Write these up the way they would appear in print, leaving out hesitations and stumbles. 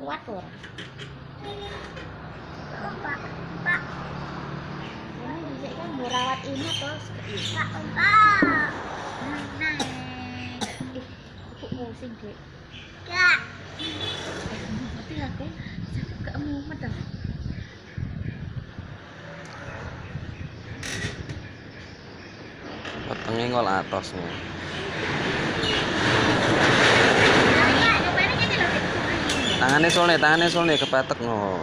kuat tuh. Pak, Pak. Ini bisa kan mau rawat ini terus. Pak, Pak. Nah, aku pusing dek. Kak. Mati aku sakit keemumet dah. Wetenge ngol atosnya. Tangannya solne kepatek no.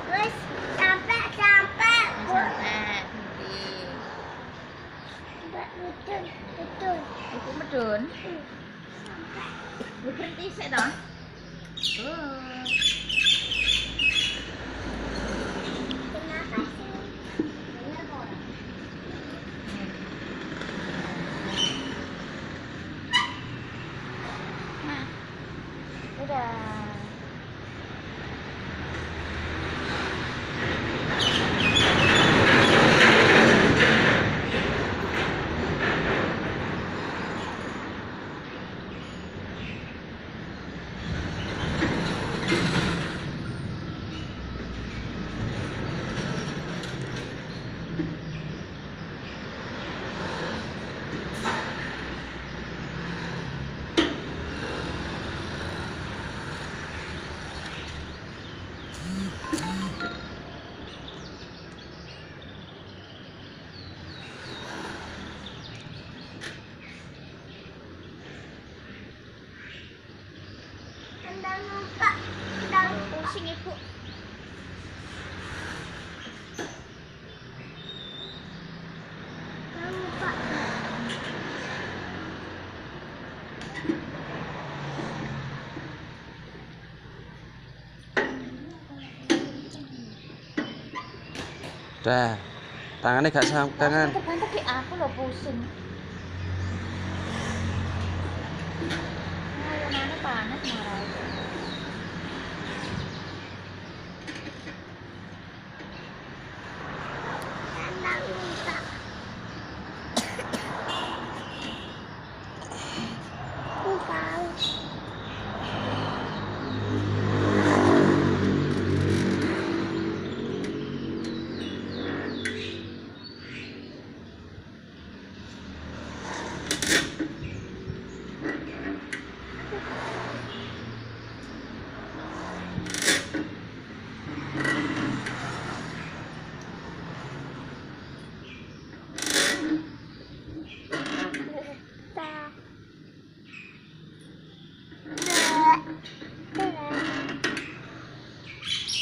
Terus sampai. Sampai. Mbak betul. Ibu medun. Berhenti sih dong. Kenapa sih? Bener kok orang. Nah, udah. Tendang muka. Tendang Pusing ibu. muka. Dah. Tangannya gak tangan. Bantu dek aku loh pusing. Ayo mana panas marah. Tendang muka. Muka.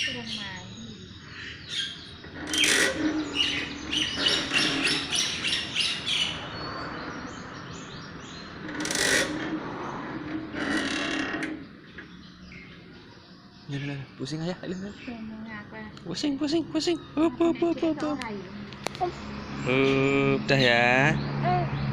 Kurang main. Ini pusing aja. Ngomong apa? Pusing. Up. Nek, Dek, kok ora ya? Udah ya. Eh.